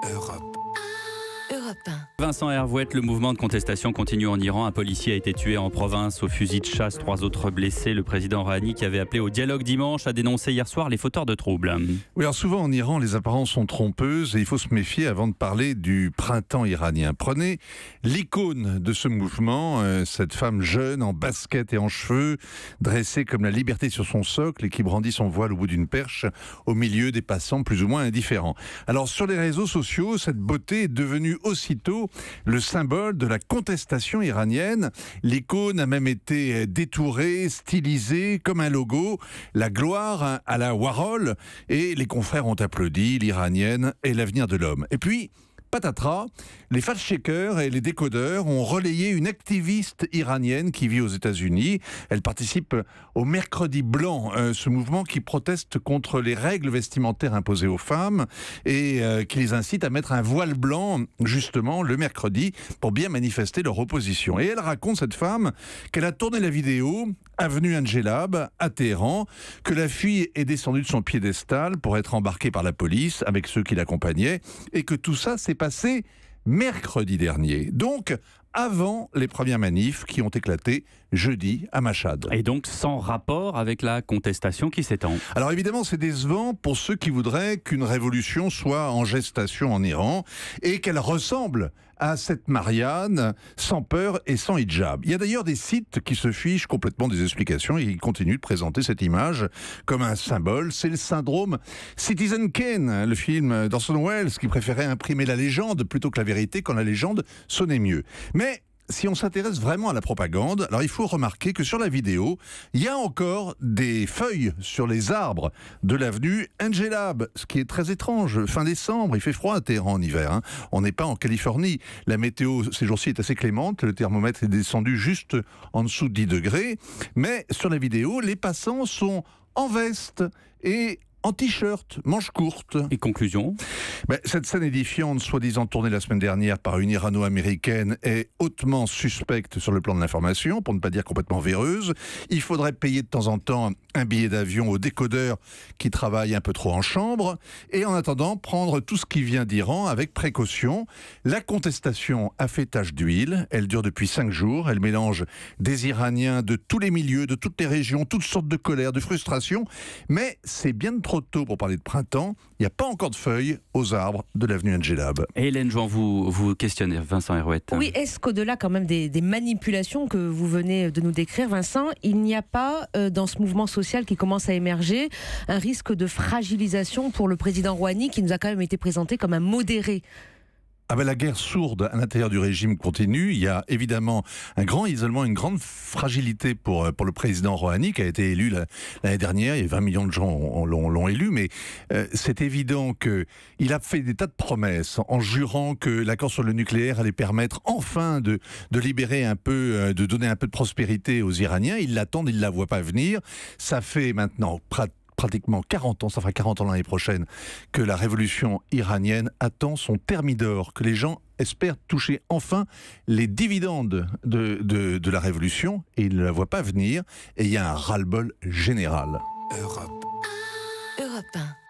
Europe. Europe 1. Vincent Hervouette, le mouvement de contestation continue en Iran. Un policier a été tué en province au fusil de chasse, 3 autres blessés. Le président Rouhani, qui avait appelé au dialogue dimanche, a dénoncé hier soir les fauteurs de troubles. Oui, alors souvent en Iran, les apparences sont trompeuses et il faut se méfier avant de parler du printemps iranien. Prenez l'icône de ce mouvement, cette femme jeune en basket et en cheveux, dressée comme la liberté sur son socle et qui brandit son voile au bout d'une perche au milieu des passants plus ou moins indifférents. Alors sur les réseaux sociaux, cette beauté est devenue aussitôt le symbole de la contestation iranienne. L'icône a même été détourée, stylisée comme un logo, la gloire à la Warhol, et les confrères ont applaudi. L'iranienne est l'avenir de l'homme. Et puis, patatras, les fact-checkers et les décodeurs ont relayé une activiste iranienne qui vit aux États-Unis. Elle participe au Mercredi Blanc, ce mouvement qui proteste contre les règles vestimentaires imposées aux femmes et qui les incite à mettre un voile blanc, justement, le mercredi, pour bien manifester leur opposition. Et elle raconte, cette femme, qu'elle a tourné la vidéo avenue Angelab, à Téhéran, que la fille est descendue de son piédestal pour être embarquée par la police avec ceux qui l'accompagnaient, et que tout ça s'est passé mercredi dernier. Donc, avant les premières manifs qui ont éclaté jeudi à Machhad. Et donc sans rapport avec la contestation qui s'étend. Alors évidemment, c'est décevant pour ceux qui voudraient qu'une révolution soit en gestation en Iran et qu'elle ressemble à cette Marianne, sans peur et sans hijab. Il y a d'ailleurs des sites qui se fichent complètement des explications et qui continuent de présenter cette image comme un symbole. C'est le syndrome Citizen Kane, le film d'Orson Welles, qui préférait imprimer la légende plutôt que la vérité quand la légende sonnait mieux. Mais si on s'intéresse vraiment à la propagande, alors il faut remarquer que sur la vidéo, il y a encore des feuilles sur les arbres de l'avenue Angelab, ce qui est très étrange. Fin décembre, il fait froid à Téhéran en hiver, hein. On n'est pas en Californie. La météo ces jours-ci est assez clémente, le thermomètre est descendu juste en dessous de 10 degrés. Mais sur la vidéo, les passants sont en veste et en t-shirt, manches courtes. Et conclusion ? Cette scène édifiante, soi-disant tournée la semaine dernière par une irano-américaine, est hautement suspecte sur le plan de l'information, pour ne pas dire complètement véreuse. Il faudrait payer de temps en temps un billet d'avion aux décodeurs qui travaillent un peu trop en chambre, et en attendant, prendre tout ce qui vient d'Iran avec précaution. La contestation a fait tache d'huile, elle dure depuis 5 jours, elle mélange des Iraniens de tous les milieux, de toutes les régions, toutes sortes de colère, de frustration, mais c'est bien trop tôt pour parler de printemps. Il n'y a pas encore de feuilles aux arbres de l'avenue Angelab. Et Hélène Jouan, vous questionnez Vincent Hervouette. Oui, est-ce qu'au-delà quand même des manipulations que vous venez de nous décrire, Vincent, il n'y a pas, dans ce mouvement social qui commence à émerger, un risque de fragilisation pour le président Rouhani, qui nous a quand même été présenté comme un modéré ? La guerre sourde à l'intérieur du régime continue. Il y a évidemment un grand isolement, une grande fragilité pour le président Rouhani, qui a été élu l'année dernière. Il y a 20 millions de gens l'ont élu, mais c'est évident qu'il a fait des tas de promesses en jurant que l'accord sur le nucléaire allait permettre enfin de libérer un peu, de donner un peu de prospérité aux Iraniens. Ils l'attendent, ils ne la voient pas venir. Ça fait maintenant pratiquement 40 ans, ça fera 40 ans l'année prochaine, que la révolution iranienne attend son thermidor, que les gens espèrent toucher enfin les dividendes de la révolution, et ils ne la voient pas venir, et il y a un ras-le-bol général. Europe 1.